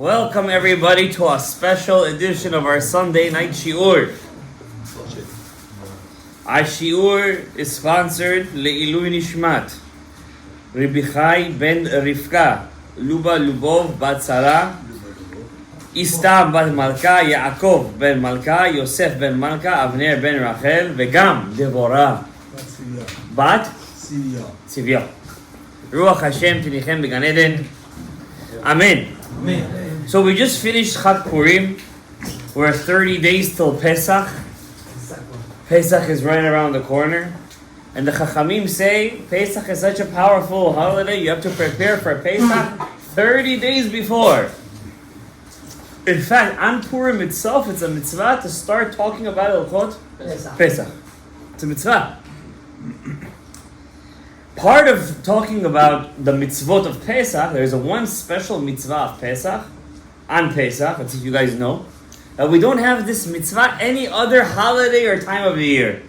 Welcome everybody to a special edition of our Sunday night shiur. Our shiur is sponsored Le'ilui Nishmat Rabbi Chai ben Rivka, Luba Lubov bat Sarah, Istam bat Malka, Yaakov ben Malka, Yosef ben Malka, Avner ben Rachel, וגם דבורה בת ציוויה. Ruach Hashem tinichem began Eden. Amen. Amen. So we just finished Chag Purim. We're 30 days till Pesach. Pesach is right around the corner. And the Chachamim say, Pesach is such a powerful holiday, you have to prepare for Pesach 30 days before. In fact, on Purim itself, it's a mitzvah to start talking about Elchot Pesach. It's a mitzvah. Part of talking about the mitzvot of Pesach, there's a one special mitzvah of Pesach, on Pesach, as you guys know, that we don't have this mitzvah any other holiday or time of the year.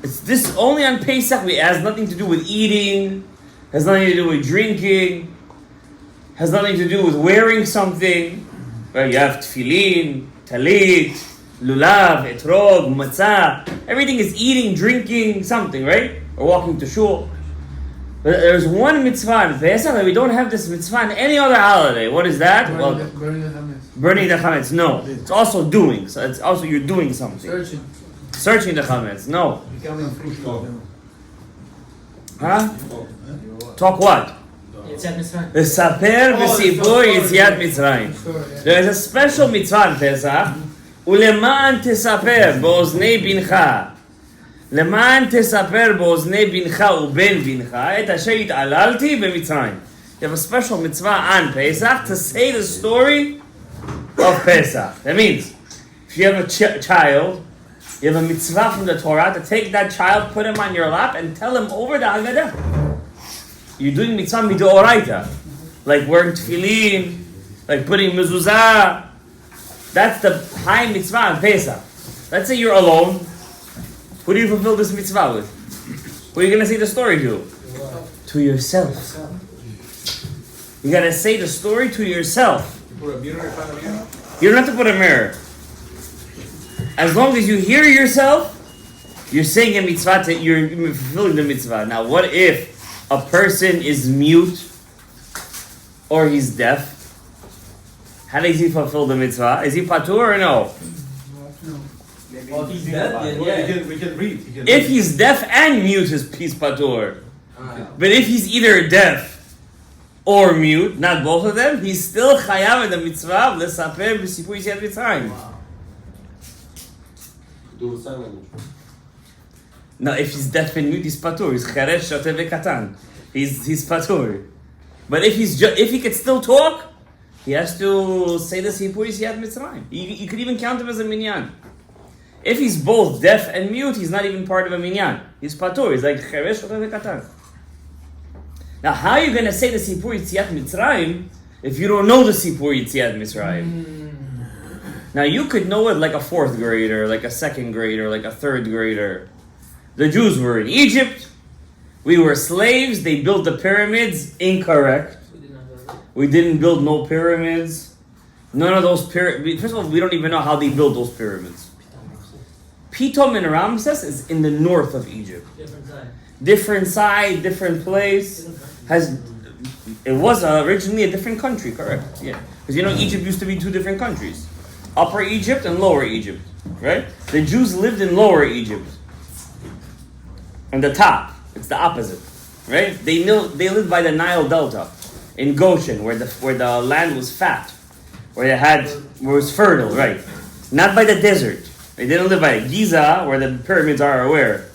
It's this only on Pesach. It has nothing to do with eating, has nothing to do with drinking, has nothing to do with wearing something. Right? You have tefillin, talit, lulav, etrog, matzah. Everything is eating, drinking, something, right? Or walking to shul. But there's one mitzvah in Pesach that we don't have this mitzvah in any other holiday. What is that? Burning the chametz. Burning the chametz. No. It's also doing. So it's also you're doing something. Searching the chametz. No. Huh? Talk what? Saper v'sipur Yetziat Mitzrayim. There is a special mitzvah in Pesach. Uleman tesaper באוזני בנך. למען תספר באוזני בנך ובן בנך את אשר התעללתי במצרים. You have a special mitzvah on Pesach to say the story of Pesach. That means, if you have a child, you have a mitzvah from the Torah to take that child, put him on your lap, and tell him over the Haggadah. You're doing mitzvah midoraita, like wearing tefillin, like putting mezuzah. That's the Haim mitzvah on Pesach. Let's say you're alone. Who do you fulfill this mitzvah with? Who are you going to say the story to? To yourself. You got to say the story to yourself. You don't have to put a mirror. As long as you hear yourself, you're saying a mitzvah, you're fulfilling the mitzvah. Now, what if a person is mute or he's deaf? How does he fulfill the mitzvah? Is he patur or no? Well, if he's deaf, then we can read. If he's deaf and mute, he's patur. But if he's either deaf or mute, not both of them, he's still chayav in the mitzvah of l'saper b'sipur Yetziat Mitzrayim. Do sign language. No, if he's deaf and mute, he's patur. He's cheresh, shotev, v'katan. He's patur. But if he could still talk, he has to say the sipur Yetziat Mitzrayim. You could even count him as a minyan. If he's both deaf and mute, he's not even part of a minyan. He's patur. He's like cheresh, shotev, v'katan. Now, how are you going to say the sipur Yetziat Mitzrayim if you don't know the sipur Yetziat Mitzrayim? Now, you could know it like a fourth grader, like a second grader, like a third grader. The Jews were in Egypt. We were slaves. They built the pyramids. Incorrect. We didn't build no pyramids. None of those pyramids. First of all, we don't even know how they built those pyramids. Pitom and Ramses is in the north of Egypt. Different side, different place. It was originally a different country, correct? Yeah. Because Egypt used to be two different countries. Upper Egypt and Lower Egypt, right? The Jews lived in Lower Egypt. And the top, it's the opposite, right? They lived by the Nile Delta in Goshen, where the land was fat, where it was fertile, right? Not by the desert. They didn't live by Giza, where the pyramids are, or where?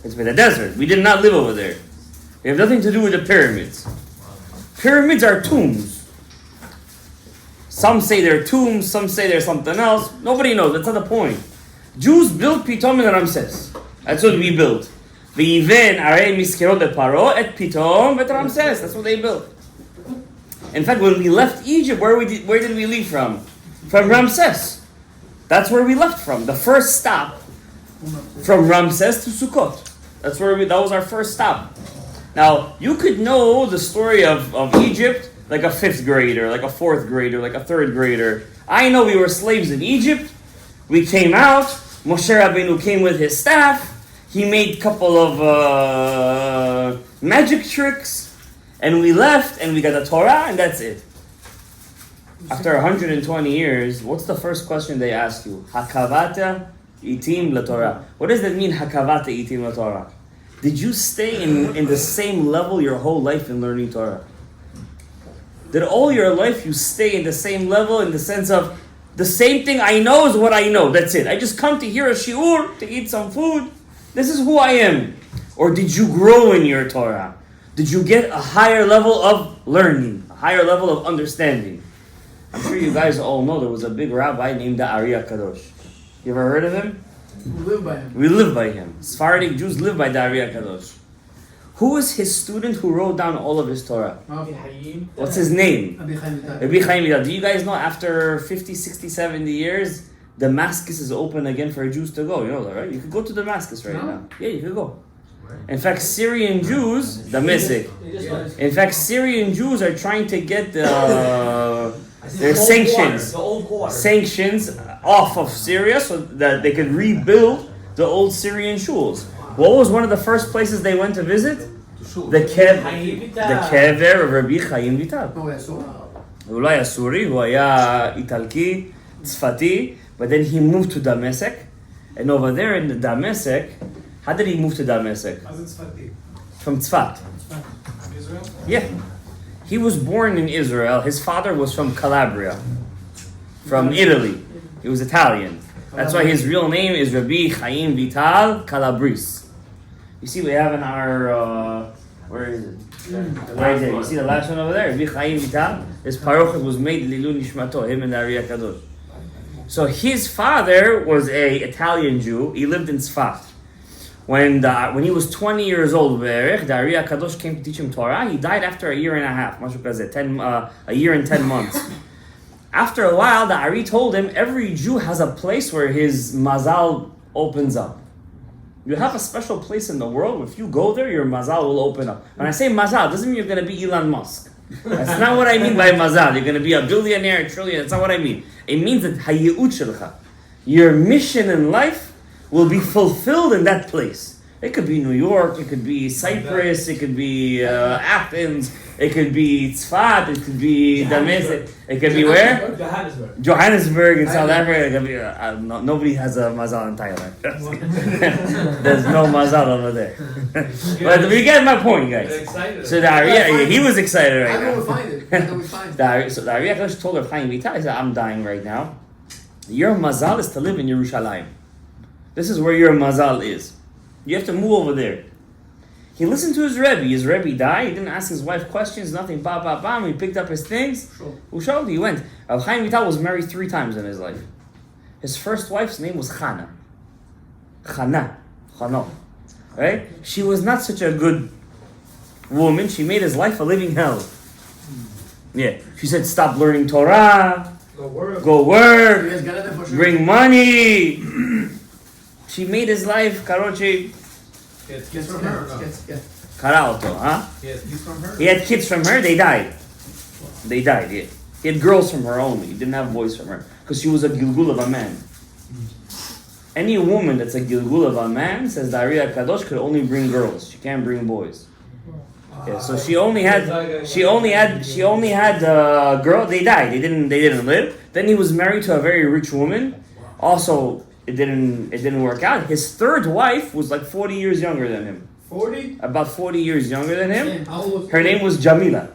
It's by the desert. We did not live over there. We have nothing to do with the pyramids. Pyramids are tombs. Some say they're tombs, some say they're something else. Nobody knows. That's not the point. Jews built Pitom and Ramses. That's what we built. V'yiven arei miskirot leparo et Pitom et Ramses. That's what they built. In fact, when we left Egypt, where did we leave from? From Ramses. That's where we left from. The first stop from Ramses to Sukkot. That was our first stop. Now, you could know the story of Egypt like a 5th grader, like a 4th grader, like a 3rd grader. I know we were slaves in Egypt. We came out. Moshe Rabenu came with his staff. He made a couple of magic tricks. And we left and we got the Torah and that's it. After 120 years, what's the first question they ask you? Hakavata itim la-Torah. What does that mean, hakavata itim la-Torah? Did you stay in the same level your whole life in learning Torah? Did all your life you stay in the same level in the sense of the same thing I know is what I know, that's it. I just come to hear a shiur, to eat some food. This is who I am. Or did you grow in your Torah? Did you get a higher level of learning, a higher level of understanding? I'm sure you guys all know there was a big rabbi named the Ari HaKadosh. You ever heard of him? We live by him. We live by him. Sephardic Jews live by the Ari HaKadosh. Who was his student who wrote down all of his Torah? Haim. What's his name? Rabbi Chaim Vital. Do you guys know after 50, 60, 70 years, Damascus is open again for Jews to go? You know that, right? You could go to Damascus right now. Yeah, you could go. In fact, Syrian Jews, Damascus. In fact, Syrian Jews are trying to get their sanctions off of Syria so that they could rebuild the old Syrian shuls. What was one of the first places they went to visit? The kever of Rabbi Haim Vital. הוא לא היה סורי, הוא היה איטלקי, צפתי, but then he moved to Damascus, and over there in Damascus, how did he move to Damascus? From Tzfat. Israel? Yeah. He was born in Israel. His father was from Calabria, from Italy. He was Italian. That's why his real name is Rabbi Chaim Vital Calabris. You see, we have in our, where is it? Right there. You see the last one over there? Rabbi Chaim Vital. His parochet was made Lilu Nishmato, him and the Ari HaKadosh. So his father was a Italian Jew. He lived in Tzfat. When he was 20 years old, the Ari HaKadosh came to teach him Torah. He died after a year and a half, a year and 10 months. After a while, the Ari told him, every Jew has a place where his mazal opens up. You have a special place in the world. If you go there, your mazal will open up. When I say mazal, it doesn't mean you're going to be Elon Musk. That's not what I mean by mazal. You're going to be a billionaire, a trillionaire. That's not what I mean. It means that hayyut shelcha, your mission in life, will be fulfilled in that place. It could be New York, it could be Cyprus, it could be Athens, it could be Tzfat, it could be Damascus, it could be where? Johannesburg in South Africa. It could be, nobody has a mazal in Thailand. There's no mazal over there. But we get my point, guys. So the Ari, he was excited right now. I know we find it. So the Ari HaKadosh told Rav Chaim Vital, he said, I'm dying right now. Your mazal is to live in Yerushalayim. This is where your mazal is. You have to move over there. He listened to his Rebbe. His Rebbe died. He didn't ask his wife questions, nothing. Bam. He picked up his things. Sure. He went. Rav Chaim Vital was married 3 times in his life. His first wife's name was Chana. Chano. Right? She was not such a good woman. She made his life a living hell. Yeah. She said, stop learning Torah. Go work. Bring money. She made his life, karoche. Kids from her. Karauto, huh? Kids from her. He had kids from her, they died. Yeah. He had girls from her only. He didn't have boys from her. Because she was a gilgul of a man. Any woman that's a gilgul of a man, says the Ari HaKadosh, could only bring girls. She can't bring boys. Yeah, so she only had girl. They died. They didn't live. Then he was married to a very rich woman. Also, it didn't work out. His third wife was like 40 years younger than him. 40? About 40 years younger than him. Her name was Jamila.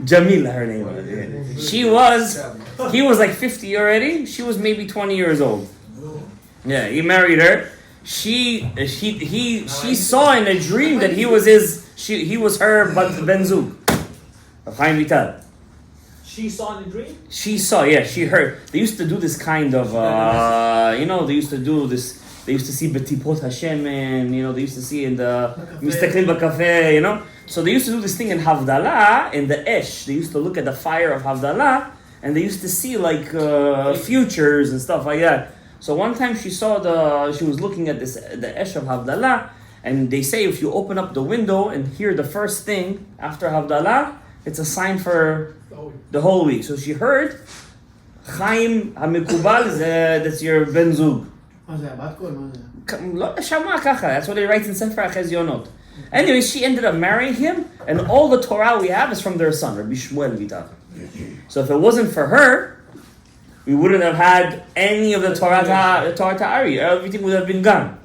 Jamila, her name was. He was like 50 already. She was maybe 20 years old. Yeah, he married her. She saw in a dream that he was her Ben Zug. Of Haim Vital. She saw in the dream? She saw, yeah, she heard. They used to do this kind of, they used to see Betipot Hashem, and, they used to see in the Mistaklim B'Kafeh, So they used to do this thing in Havdalah, in the Esh. They used to look at the fire of Havdalah, and they used to see, futures and stuff like that. So one time she was looking at the Esh of Havdalah, And they say if you open up the window and hear the first thing after Havdalah, it's a sign for the whole week. So she heard, Haim HaMekubal, that's your Ben Zug. That's what they write in Sefer HaChezionot. Anyway, she ended up marrying him, and all the Torah we have is from their son, Rabbi Shmuel Vital. So if it wasn't for her, we wouldn't have had any of the Torah Ta'ari. Everything would have been gone.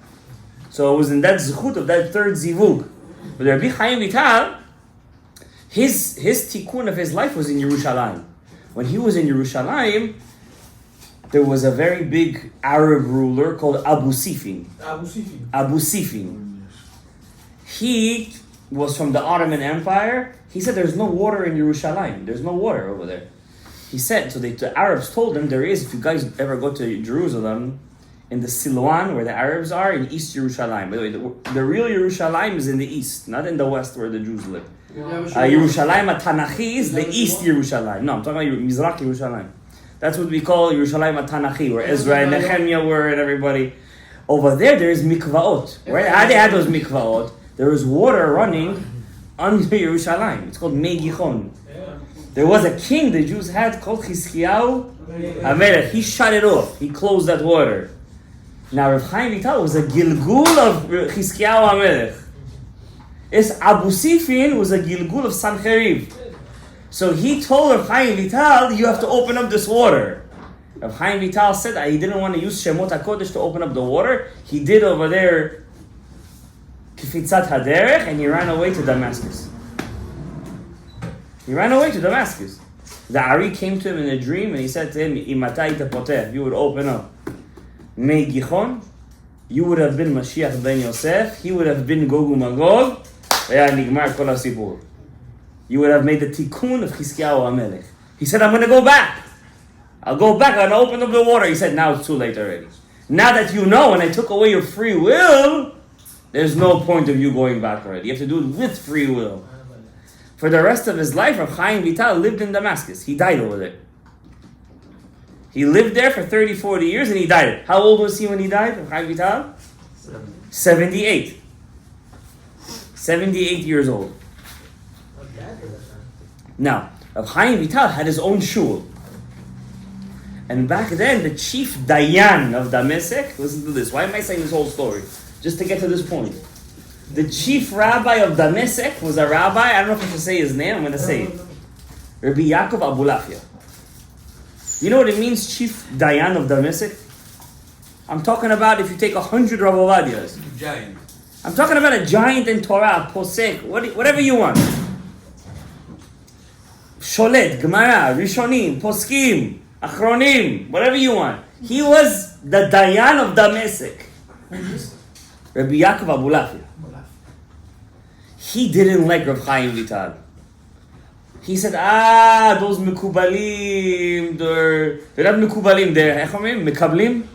So it was in that zechut of that third zivug. But Rabbi Chaim Vital, his tikkun of his life was in Yerushalayim. When he was in Yerushalayim, there was a very big Arab ruler called Abu Sifin. Abu Sifin. He was from the Ottoman Empire. He said there's no water in Yerushalayim. There's no water over there. He said, so the Arabs told him there is, if you guys ever go to Jerusalem, in the Silwan, where the Arabs are, in East Yerushalayim. By the way, the real Yerushalayim is in the East, not in the West where the Jews live. Yerushalayim Tanachi is the East Yerushalayim. No, I'm talking about Mizrach Yerushalayim. That's what we call Yerushalayim Tanachi, where Ezra and Nehemiah were and everybody. Over there is mikvaot. Right? How they had those mikvaot? There was water running under Yerushalayim. It's called Mei Gichon. There was a king the Jews had called Chizkiyahu HaMelech. He shut it off. He closed that water. Now Rav Chaim Vital was a Gilgul of Chizkiyahu HaMelech. Abu Sifin was a Gilgul of Sancheriv. So he told Rav Chaim Vital, you have to open up this water. Rav Chaim Vital said that he didn't want to use Shemot HaKodesh to open up the water. He did over there Kifitzat Haderech, and he ran away to Damascus. He ran away to Damascus. The Ari came to him in a dream and he said to him, Imatai Poteh, you would open up Mei Gichon, you would have been Mashiach ben Yosef, he would have been Gog uMagog, Nigmar Kol HaSipur. You would have made the tikkun of Chizkiyahu HaMelech. He said, I'm going to go back. I'll go back and open up the water. He said, now it's too late already. Now that you know and I took away your free will, there's no point of you going back already. You have to do it with free will. For the rest of his life, Rav Chaim Vital lived in Damascus. He died over there. He lived there for 30, 40 years and he died. How old was he when he died, Rav Chaim Vital? 78. 78 years old. Now, Rav Chaim Vital had his own shul. And back then, the chief Dayan of Damascus, listen to this. Why am I saying this whole story? Just to get to this point. The chief rabbi of Damascus was a rabbi, I don't know if I should say his name, I'm going to say it. Rabbi Yaakov Abulafia. You know what it means, chief Dayan of Damascus? I'm talking about if you take 100 Rav Ovadias. Giant. I'm talking about a giant in Torah, posek, whatever you want. Sholet, Gemara, Rishonim, Poskim, Achronim, whatever you want. He was the Dayan of Damascus. Rabbi Yaakov Abulafia. He didn't like Rav Chaim Vital. He said, those Mekubalim, they're not Mekubalim, they're Mekablim?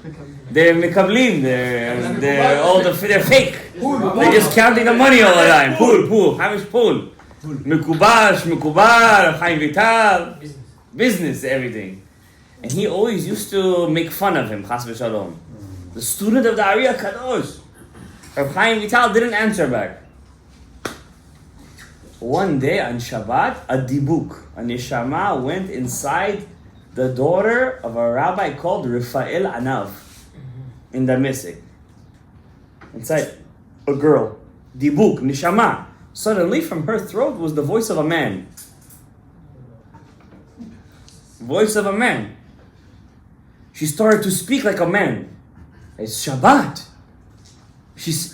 They're Mekablim, they're fake. They're just counting the money all the time. Pool, Hamish pool. Mekubal, Rav Chaim Vital. Business, everything. And he always used to make fun of him, Chas v'Shalom. The student of the Ariya Kadosh. Rav Chaim Vital didn't answer back. One day on Shabbat, a dibuk, a neshama went inside the daughter of a rabbi called Rafael Anav in Damascus. Inside, a girl, dibuk, neshama. Suddenly, from her throat was the voice of a man. Voice of a man. She started to speak like a man. It's Shabbat.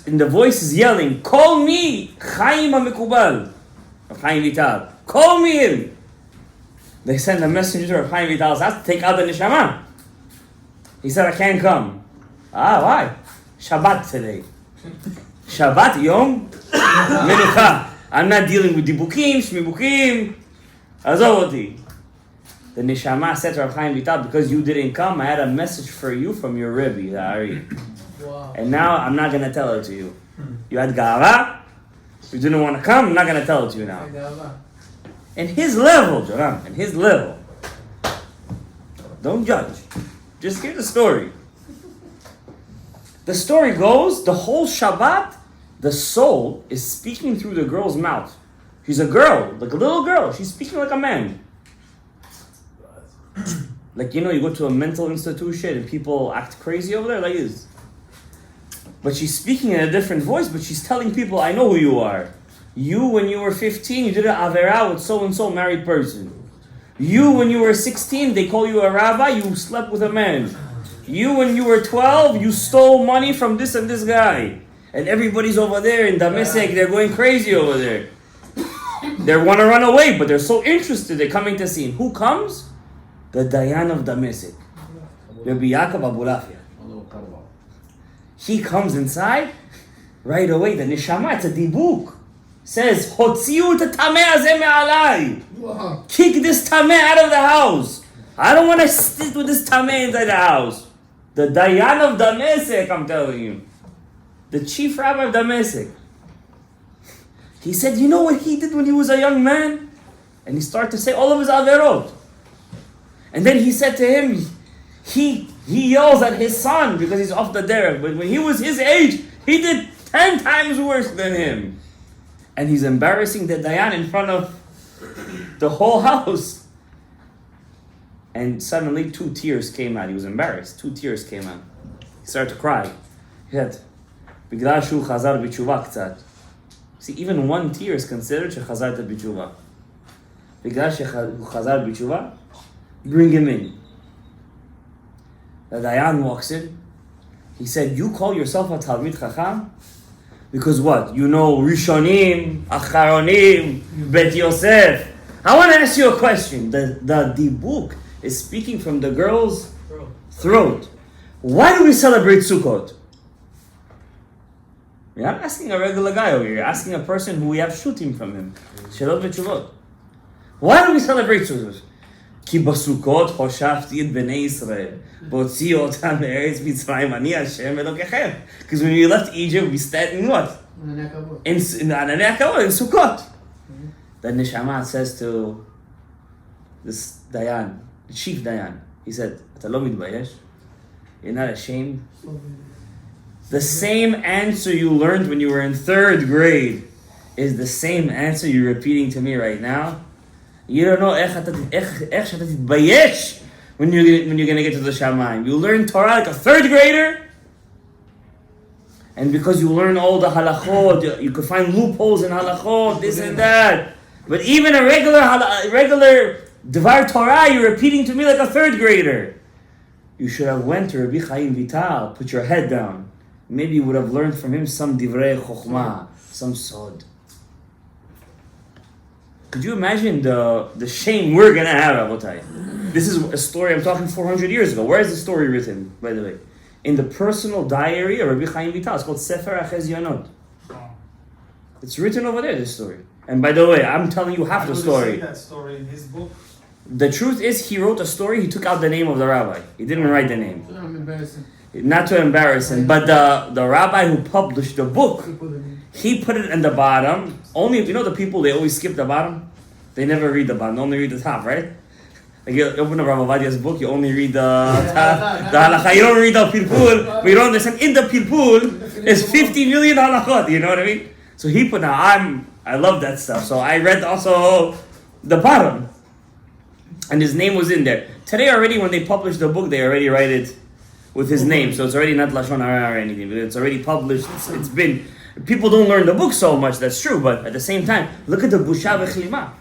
And the voice is yelling, call me Chaim HaMekubal. Of Chaim Vital. Call me him. They sent a messenger of Chaim Vital's house to take out the neshama. He said, I can't come. Why? Shabbat today. Shabbat Yom Menucha. I'm not dealing with dibukim, shmibukim. Azov oti. The neshama said to Rav Chaim Vital, because you didn't come, I had a message for you from your Rebbe, the Ari. Wow. And now I'm not going to tell it to you. You had Ga'ava. You didn't want to come, I'm not going to tell it to you now. In his level, Joram, in his level. Don't judge. Just hear the story. The story goes, the whole Shabbat, The soul is speaking through the girl's mouth. She's a girl, like a little girl. She's speaking like a man. Like, you go to a mental institution and people act crazy over there, like this. But she's speaking in a different voice, but she's telling people, I know who you are. You, when you were 15, you did an avera with so-and-so married person. You, when you were 16, they call you a rabbi, you slept with a man. You, when you were 12, you stole money from this and this guy. And everybody's over there in Damascus, they're going crazy over there. They want to run away, but they're so interested, they're coming to see him. Who comes? The Dayan of Damascus. Rabbi Yaakov Abulafia. He comes inside, right away, the neshama, it's a dibuk. Says, Hotziu tameh hazeh me'alai. Kick this tameh out of the house. I don't want to sit with this tameh inside the house. The Dayan of Damascus, I'm telling you. The chief rabbi of Damascus. He said, you know what he did when he was a young man? And he started to say all of his averot. And then he said to him, he yells at his son because he's off the derech. But when he was his age, he did 10 times worse than him. And he's embarrassing the Dayan in front of the whole house. And suddenly 2 tears came out. He was embarrassed. 2 tears came out. He started to cry. He said, "Bigdal shu chazar b'tshuva k'tzat." See, even 1 tear is considered shechazarta b'tshuva. Bigdal shechu chazar b'tshuva, bring him in. The Dayan walks in. He said, you call yourself a Talmid Chacham? Because what? You know Rishonim, Acharonim, Bet Yosef. I want to ask you a question. The dibuk is speaking from the girl's throat. Why do we celebrate Sukkot? You're not asking a regular guy over here. You're asking a person who we have shooting from him. Shalom v'tshuvot. Why do we celebrate Sukkot? כי בסוכות חושבתי את בני ישראל, והוציא אותם מארץ מצרים, אני השם אלוקיכם. Because when we left Egypt, we stayed in what? In ענני הכבוד, in Sukkot. The Neshama says to this Dayan, the chief Dayan, he said, אתה לא מתבייש? You're not ashamed? The same answer you learned when you were in 3rd grade is the same answer you're repeating to me right now. You don't know איך שאתה תתבייש when you're going to get to the Shamayim. You learn Torah like a 3rd grader, and because you learn all the halachot, you could find loopholes in halachot, this and that. But even a regular Dvar Torah, you're repeating to me like a 3rd grader. You should have went to Rabbi Haim Vital, put your head down. Maybe you would have learned from him some divrei chokhmah, some sod. Could you imagine the shame we're going to have, Rabotai? This is a story I'm talking 400 years ago. Where is the story written, by the way? In the personal diary of Rabbi Chaim Vital. It's called Sefer HaChezionot. It's written over there, this story. And by the way, I'm telling you half the story. See that story in his book? The truth is, he wrote a story, he took out the name of the rabbi. He didn't write the name. Not to embarrass him, but the rabbi who published the book, he put it in the bottom. Only, the people, they always skip the bottom. They never read the bottom, they only read the top, right? Like you open up Rav Avadia's book, you only read the top, the halakha. You don't read the pilpul, but you don't understand. In the pilpul, there's 50 million halachot, you know what I mean? So he put, I love that stuff. So I read also the bottom. And his name was in there. Today already, when they publish the book, they already write it with his name. So it's already not Lashon Hara or anything, but it's already published. It's been, people don't learn the book so much, that's true, but at the same time, look at the Busha V'Chlima.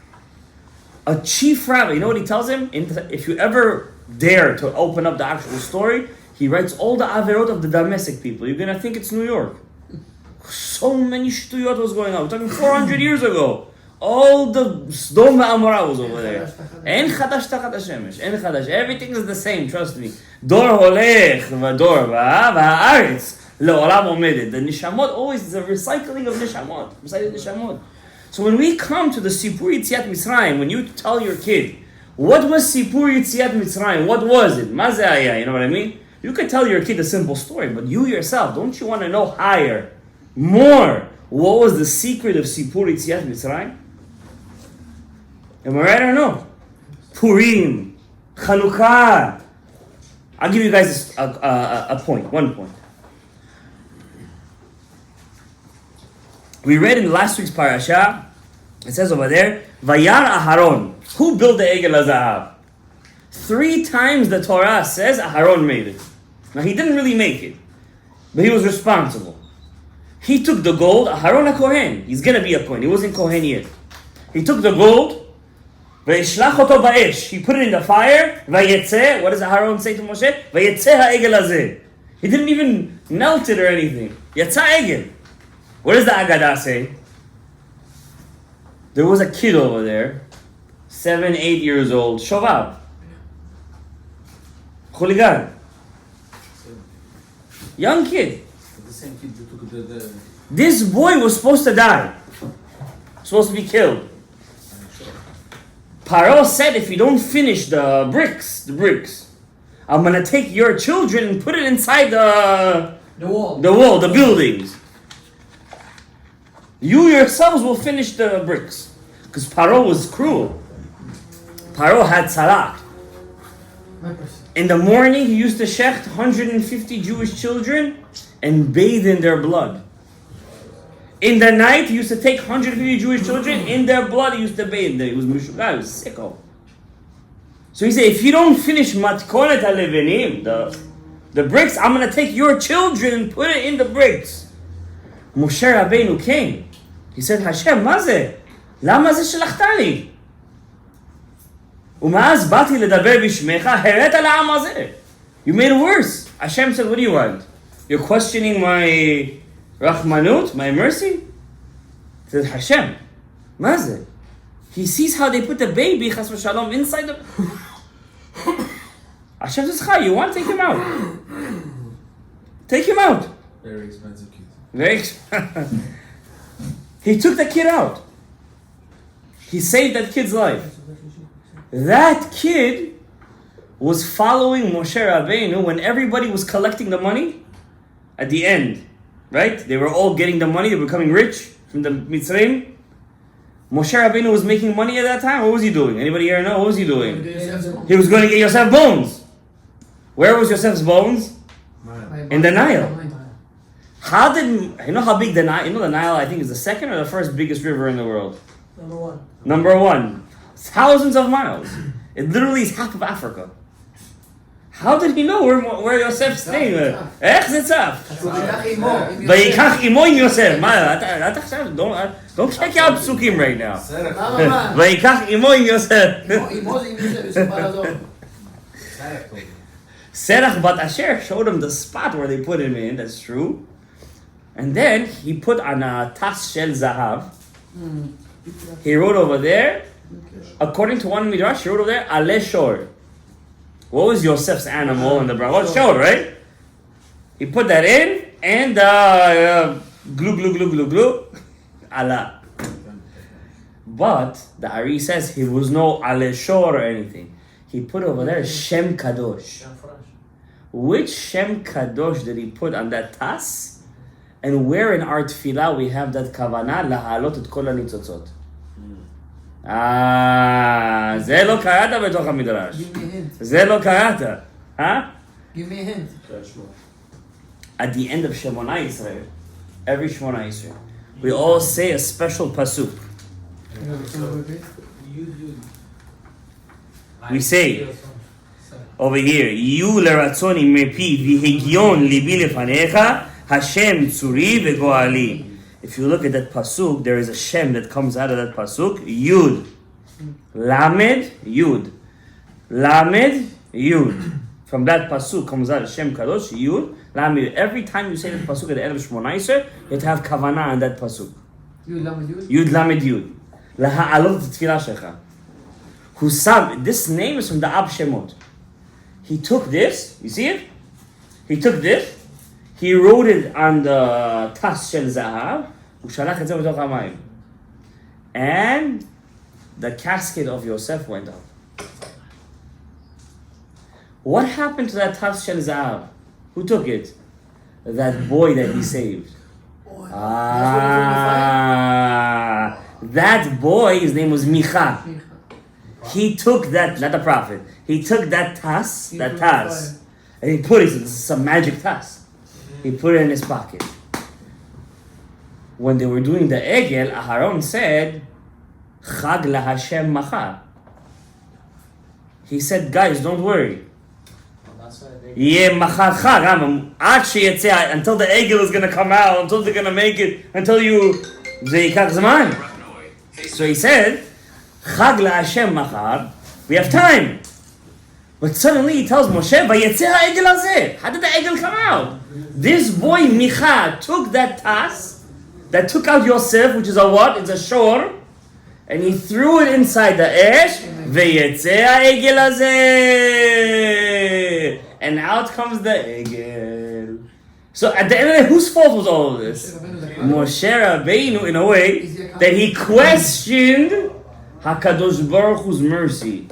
A chief rabbi, you know what he tells him? If you ever dare to open up the actual story, he writes all the averot of the Damascus people. You're going to think it's New York. So many shtuyot was going on. We're talking 400 years ago. All the Sdom Amorah was over there. En chadash tachat hashemesh. En chadash. Everything is the same, trust me. Dor holech v'dor v'haaretz le'olam omedet. The nishamot always is a recycling of nishamot. So when we come to the Sipur Yetziat Mitzrayim, when you tell your kid, what was Sipur Yetziat Mitzrayim? What was it? Ma ze haya, you know what I mean? You could tell your kid a simple story, but you yourself, don't you want to know higher, more, what was the secret of Sipur Yetziat Mitzrayim? Am I right or no? Purim, Chanukah. I'll give you guys a point, 1 point. We read in last week's parasha, it says over there, Vayar Aharon. Who built the Egel HaZahav? 3 times the Torah says Aharon made it. Now he didn't really make it, but he was responsible. He took the gold, Aharon HaKohen. He's going to be a Kohen. He wasn't Kohen yet. He took the gold, Vayishlach oto ba'esh. He put it in the fire, Vayetze. What does Aharon say to Moshe? Vayetze ha'egel hazeh. He didn't even melt it or anything. Yatsa egel. What does the Agadah say? There was a kid over there, 7, 8 years old, Shovav. Hooligan. Young kid. The same kid who took the This boy was supposed to die. Supposed to be killed. Paro said, if you don't finish the bricks, I'm going to take your children and put it inside the wall, the buildings. You yourselves will finish the bricks. Because Paro was cruel. Paro had tzalak. In the morning, he used to shecht 150 Jewish children and bathe in their blood. In the night, he used to take 150 Jewish children, in their blood he used to bathe. He was mishuga, he was sicko. So he said, if you don't finish matkonet halevenim, the bricks, I'm going to take your children and put it in the bricks. Moshe Rabenu came. He said, Hashem, מה זה? למה זה שלחתני? ומאז באתי לדבר בשמך, הראת לעם הזה. You made it worse. Hashem said, what do you want? You're questioning my Rahmanut, my mercy? He said, Hashem, מה זה? He sees how they put the baby, chas v'shalom, inside the... Hashem says, you want? Take him out. Take him out. very expensive kid. Very expensive. He took the kid out. He saved that kid's life. That kid was following Moshe Rabbeinu when everybody was collecting the money at the end. Right? They were all getting the money. They were becoming rich from the Mitzrayim. Moshe Rabbeinu was making money at that time. What was he doing? Anybody here know? What was he doing? He was going to get Yosef bones. Where was Yosef's bones? In the Nile. How did... You know how big the Nile... You know the Nile, I think, is the second or the first biggest river in the world? Number one. Thousands of miles. It literally is half of Africa. How did he know where Yosef's staying? איך זה צף? ויקח עמו עם יוסף. מה, אתה עכשיו... Don't check out psukim right now. ויקח עמו עם יוסף. Serach bat Asher showed him the spot where they put him in, that's true. And then he put on a tas shel zahav. He wrote over there, according to one midrash, he wrote over there, Ale shor. What was Yosef's animal in the brown? What shor, right? He put that in, and glue, glue, glue, glue, glue. Allah. But the Ari says he was no Ale shor or anything. He put over there Shem Kadosh. Which Shem Kadosh did he put on that tas? And where in our tefillah we have that kavanah להעלות את כל הניצוצות. זה לא קראת בתוך המדרש. זה לא קראת. Give me a hint. At the end of Shemona Yisrael, every Shemona Yisrael, we all say a special pasuk. We say over here, Yu leratzon mepi v'higion libi lefanecha Hashem tzuri v'goali. If you look at that pasuk, there is a Shem that comes out of that pasuk. Yud, Lamed, Yud, Lamed, Yud. From that pasuk comes out Shem Kadosh, Yud, Lamed. Every time you say that pasuk at the end of Shemona Yisrael, you have to have kavanah on that pasuk. Yud, Lamed, Yud. Yud, Lamed, Yud. Laha'alot tefillah shecha. Husam. This name is from the Ab Shemot. He took this. You see it? He took this. He wrote it on the tas shel zahav. Ushalach et zeh b'toch hamayim. And the casket of Yosef went up. What happened to that tas shel zahav? Who took it? That boy that he saved. That boy, his name was Micha. He took that, not the prophet. He took that tas, and he put it. This is some magic tas. He put it in his pocket. when they were doing the egel, Aharon said, Chag laHashem machar. He said, guys, don't worry. Yeah, machar chag. Until the egel is going to come out, until they're going to make it, until you... So he said, Chag laHashem machar. We have time. But suddenly he tells Moshe, Vayetze ha'egel hazeh. How did the egel come out? This boy Micha took that task, that took out Yosef, which is a what? It's a shore, and he threw it inside the ash. Vayetze ha'egel hazeh. And out comes the egel. So at the end of the day, whose fault was all of this? Moshe Rabenu, in a way, that he questioned HaKadosh Baruch Hu's mercy.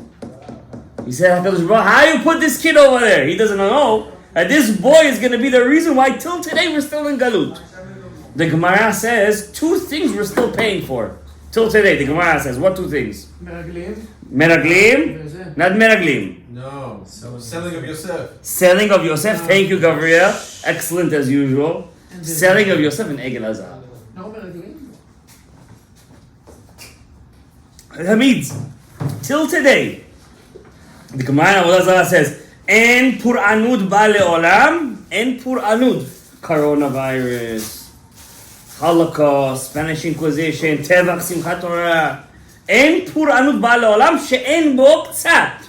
He said, HaKadosh Baruch, how you put this kid over there? He doesn't know that this boy is going to be the reason why till today we're still in Galut. The Gemara says 2 things we're still paying for. Till today, the Gemara says, what 2 things? Meraglim? Not Meraglim. No, selling of Yosef. Selling of Yosef, thank you, Gabriel. Excellent as usual. Selling of Yosef and Egel Hazah. That means, till today, the Gemara says, En Pur'anud ba le'olam, En Pur'anud. Coronavirus, Holocaust, Spanish Inquisition, Tevach Simchat Torah. En Pur'anud ba le'olam, she'en bo p'tzat.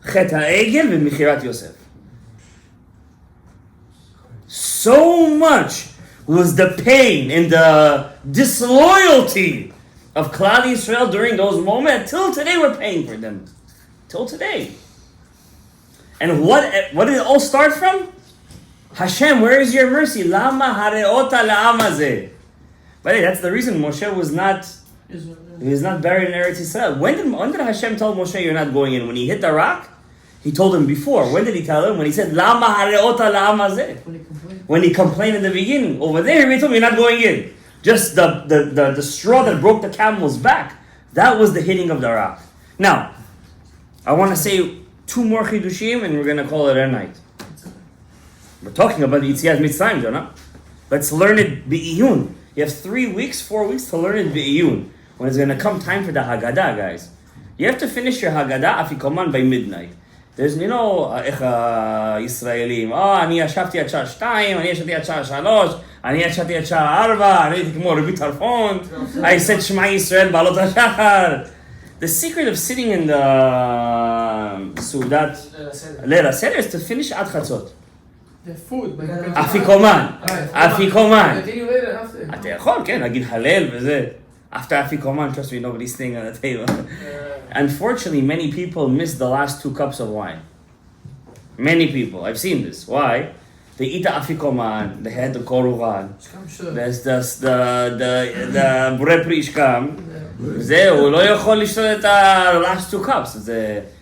Chet ha'egel v'michirat Yosef. So much was the pain and the disloyalty of Klal Yisrael during those moments. Till today we're paying for them. Till today. And what did it all start from? Hashem, where is your mercy? Lama hareota la'am hazeh. But hey, that's the reason Moshe was not buried in Eretz Yisrael. When did Hashem tell Moshe you're not going in? When he hit the rock? He told him before. When did he tell him? When he said, Lama hareota la'am hazeh. When he complained in the beginning. Over there, he told him you're not going in. Just the straw that broke the camel's back. That was the hitting of the rock. Now, I want to say 2 more chidushim and we're going to call it a night. We're talking about the Yitzias Mitzrayim, Jonah. Let's learn it be'iyun. You have 3 weeks, 4 weeks to learn it be'iyun. When it's going to come time for the Haggadah, guys. You have to finish your Haggadah afikoman by midnight. There's, Yisraelim. אני ישבתי עד שעה 2, אני ישבתי עד שעה 3, אני ישבתי עד שעה 4, אני הייתי כמו רבי טרפון. I said Shema Yisrael בעלות השחר. The secret of sitting in the Sudat Leil HaSeder is to finish עד חצות. The food. אפיקומן. אפיקומן. Continue later after. אתה יכול, כן, להגיד הלל וזה. After afikoman, trust me, nobody's staying on the table. Unfortunately, many people miss the last 2 cups of wine. Many people. I've seen this. Why? They eat the afikoman, they had the korugan. There's the bure prishkam. זהו, לא יכול לשתות את the last 2 cups.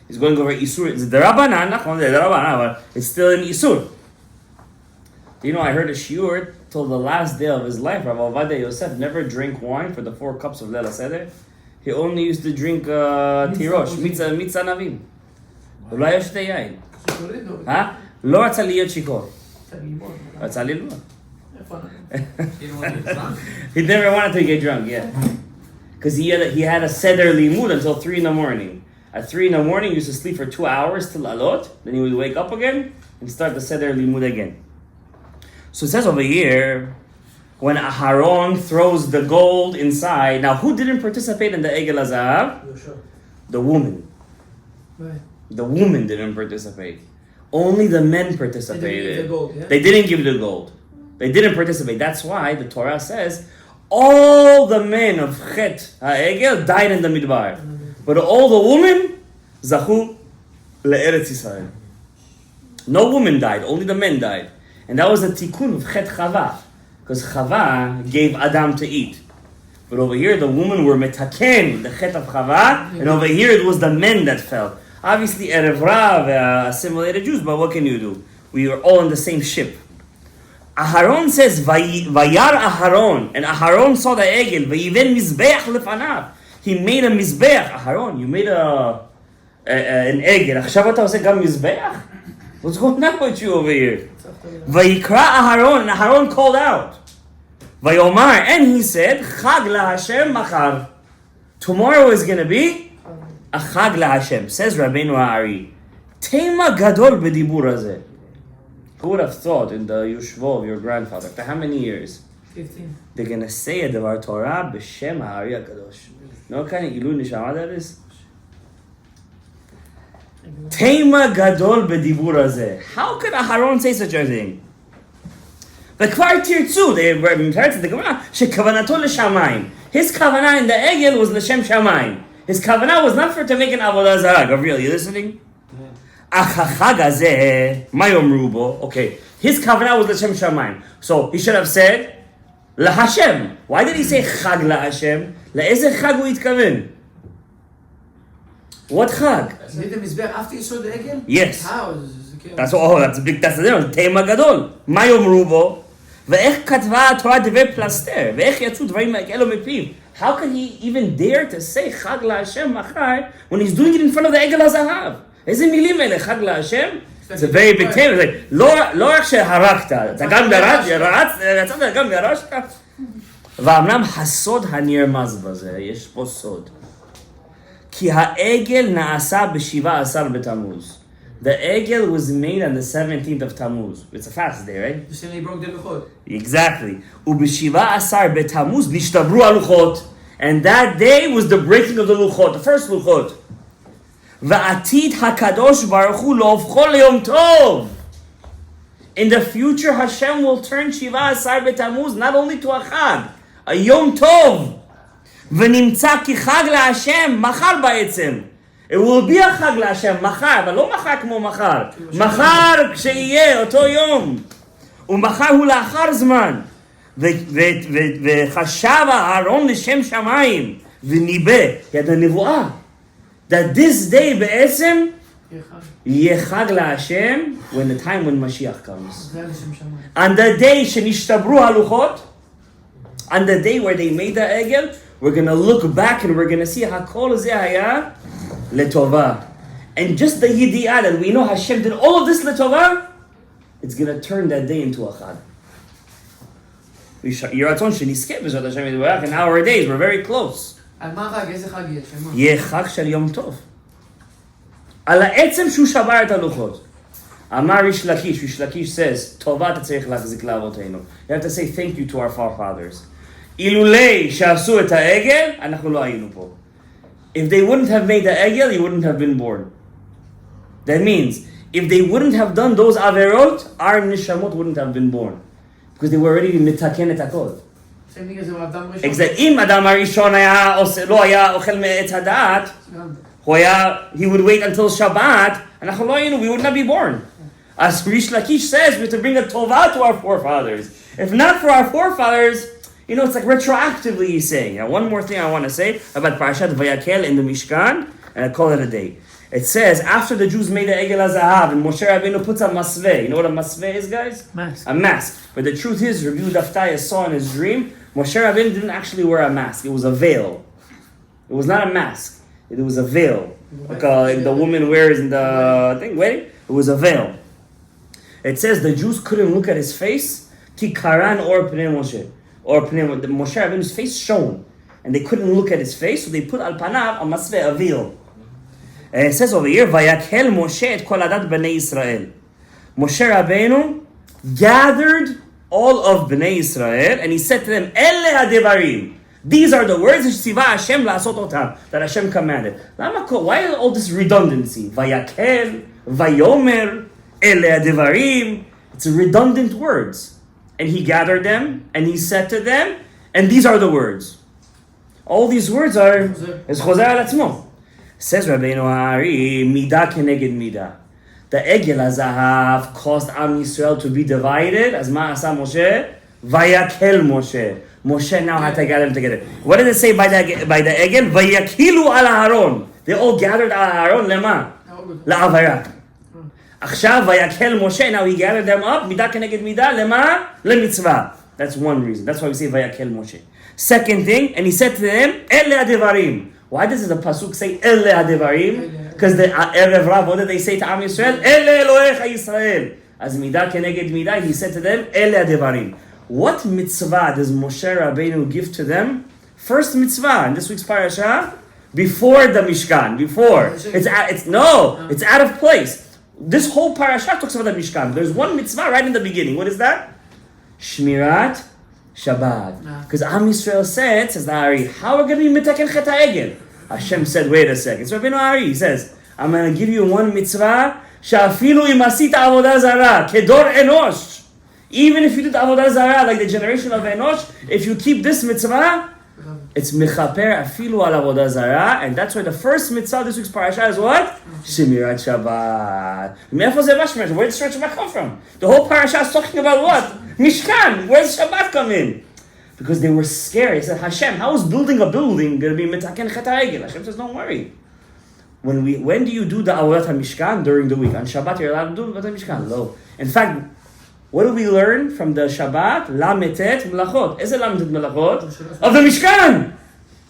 He's going over Isur. It's the Rabbanan, נכון, זה Rabbanan, but it's still in Isur. You know, I heard a shiur till the last day of his life, Rav Ovadia Yosef never drank wine for the 4 cups of Leil HaSeder. He only used to drink tirosh, mitzah navim. הוא לא היה שותה יין. לא רצה להיות שיכור. רצה ללמוד. He never wanted to get drunk, yeah. Because he had a seder limud until 3 in the morning. At 3 in the morning, he used to sleep for 2 hours till alot. Then he would wake up again and start the seder limud again. So it says over here, when Aharon throws the gold inside. Now, who didn't participate in the Egel HaZahav? The woman. Right. The woman didn't participate. Only the men participated. They didn't give the gold, yeah? They didn't give the gold. They didn't participate. That's why the Torah says all the men of Chet HaEgel died in the Midbar. But all the women, Zachu le'eretz Yisrael. No woman died, only the men died. And that was a tikkun of Chet Chava. Because Chava gave Adam to eat. But over here, the women were metaken, the Chet of Chava. And over here, it was the men that fell. Obviously, Erev Rav, assimilated Jews, but what can you do? We were all in the same ship. Aharon says, Vayar Aharon. And Aharon saw the Egel. Vayiven Mizbeach lefanav. He made a Mizbeach. Aharon, you made an Egel. עכשיו אתה עושה גם מזבח? What's going on with you over here? Vayikra Aharon, and Aharon called out. Vayomar, and he said, Chag LaHashem machar. Tomorrow is going to be a Chag LaHashem. Says Rabenu-Rabbi, Tema gadol b'dibur hazeh. Who would have thought in the Yushvo of your grandfather, after how many years? 15. They're going to say a Devar Torah b'Shem ha'Ari HaKadosh. You know what kind of Ilui Neshama that is? Tema gadol b'dibur hazeh. How could Aharon say such a thing? וכבר תרצו, they were referred to the Gemara, שכוונתו לשמיים. His kavanah in the Egel was לשם שמיים. His kavanah was not for to make an avodah zarah. Gabriel, you listening? אך החג הזה, מה יאמרו בו? Okay, his kavanah was לשם שמיים. So he should have said, להשם. Why did he say חג להשם? לאיזה חג הוא התכוון? What חג? You did the mizbech after you saw the egel? Yes. How? That's a big, that's the difference. תימה גדול. מה יאמרו בו? ואיך כתבה התורה דבר פלסטר? ואיך יצאו דברים כאלו מפיו? How can he even dare to say חג להשם מחר when he's doing it in front of the עגל הזהב? איזה מילים אלה? חג להשם? It's a very big thing. לא רק שהרקת, אתה גם יצאת, גם ירשת. ואמנם הסוד הנרמז בזה, יש פה סוד. כי העגל נעשה ב-17 בתמוז. The Egel was made on the 17th of Tammuz. It's a fast day, right? The same he broke the luchot. Exactly. וב-17 בתמוז נשתברו הלוחות. And that day was the breaking of the luchot, the first luchot. ועתיד הקדוש ברוך הוא להופכו ליום טוב. In the future, Hashem will turn 17 בתמוז not only to a chag, a yom tov. ונמצא כי חג להשם מחר בעצם. It will be a חג להשם מחר, אבל לא מחר כמו מחר. מחר כשיהיה אותו יום. ומחר הוא לאחר זמן. וחשב אהרון לשם שמיים. וניבא, יד הנבואה. That this day בעצם יהיה חג להשם when the time when Mashiach comes. On the day שנשתברו הלוחות, on the day where they made the egel, we're going to look back and we're going to see הכל זה היה לטובה. And just the yidiyah that we know Hashem did all of this לטובה, it's going to turn that day into a chag. יהי רצון שנזכה בעזרת השם יתברך, in our days, we're very close. על מה חג? איזה חג יש? יהיה חג של יום טוב. על העצם שהוא שבר את הלוחות. אמר ריש לקיש, ריש לקיש says, טובה אתה צריך להחזיק לאבותינו. You have to say thank you to our forefathers. אילולי שעשו את העגל, אנחנו לא היינו פה. If they wouldn't have made the egel, you wouldn't have been born. That means, if they wouldn't have done those averot, our nishamot wouldn't have been born. Because they were already mitaken et hakol. Same thing as the Adam Rishon. Exactly. אם אדם הראשון לא היה אוכל מעץ הדעת, he would wait until Shabbat, אנחנו לא היינו, we would not be born. As Rish Lakish says, we have to bring a tova to our forefathers. If not for our forefathers, you know, it's like retroactively he's saying. Now, one more thing I want to say about Parashat Vayakel in the Mishkan, and I call it a day. It says, after the Jews made the Egel HaZahav, and Moshe Rabenu puts a masveh. You know what a masveh is, guys? Mask. A mask. But the truth is, Rabbi Daftaya saw in his dream, Moshe Rabenu didn't actually wear a mask. It was a veil. It was not a mask. It was a veil. Like the woman wears in the thing, wedding. It was a veil. It says the Jews couldn't look at his face. Ki karan or pnei Moshe. Or pnei Moshe Rabenu's face shone. And they couldn't look at his face, so they put al panav a masveh, a veil. And it says over here, Vayakel Moshe et kol adat bnei Israel. Moshe Rabenu gathered all of Bnei Israel, and he said to them, Ele hadevarim. These are the words Shiva Hashem la'asot otam, that Hashem commanded. Why all this redundancy? Vayakel, Vayomer, Ele hadevarim. It's redundant words. And he gathered them, and he said to them, and these are the words. All these words are, is Chozer al atzmo. Says Rabenu-Rabbi, Midah keneged midah. The Egel HaZahav caused Am Yisrael to be divided. As ma asa Moshe, Vayakel Moshe. Moshe now had to gather them together. What does it say by the Egel? Vayakilu al Aharon. They all gathered al Aharon lema, la'avara. Achshav Vayakel Moshe. Now he gathered them up. Midah keneged midah lema, lemitzvah. That's one reason. That's why we say Vayakel Moshe. Second thing, and he said to them, Ele hadevarim. Why does the pasuk say Ele hadevarim? Because the Erev Rav, what did they say to Am Yisrael? Ele Elohecha Yisrael. As midah keneged midah, he said to them, Ele hadevarim. What mitzvah does Moshe Rabbeinu give to them? First mitzvah in this week's parasha, before the Mishkan, before. It's out of place. This whole parasha talks about the Mishkan. There's one mitzvah right in the beginning. What is that? Shmirat Shabbat. Because Am Yisrael says the Ari, how are we going to be mitaken chet ha'egel? Hashem said, wait a second. So Rabbeinu Ari, he says, I'm going to give you one mitzvah, she'afilu im asita avodah zara, kedor enosh. Even if you did avodah zara, like the generation of Enosh, if you keep this mitzvah, it's mechaper afilu al avodah zara, and that's why the first mitzvah this week's parasha is what? Shemirat Shabbat. Where did Shemirat Shabbat come from? The whole parasha is talking about what? Mishkan. Where does Shabbat come in? Because they were scared. He said, Hashem, how is building a building going to be mitaken chet ha'egel? Hashem says, don't worry. When do you do the avodat HaMishkan? During the week. On Shabbat, you're allowed to do avodat HaMishkan. No. In fact, what do we learn from the Shabbat? Lametet melachot. Eze lametet melachot? Of the Mishkan.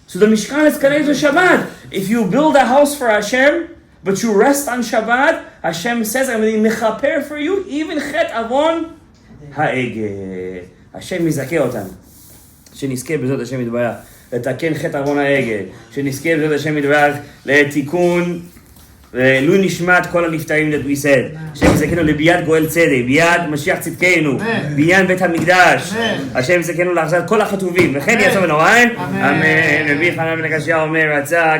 So the Mishkan is connected to Shabbat. If you build a house for Hashem, but you rest on Shabbat, Hashem says, I'm going to mechaper for you, even chet avon ha'egel. Hashem yizakeh אותנו. שנזכה בזאת השם יתברך לתקן חטא עוון העגל. שנזכה בזאת השם יתברך לתיקון ולו נשמת כל הנפטרים that we said. השם יזכנו לביאת גואל צדק, ביאת משיח צדקנו, בעניין בית המקדש. השם יזכנו להחזרת כל החטובים, וכן יעשה ונוראים. אמן. רבי חנן בן הקשיא אומר, רצה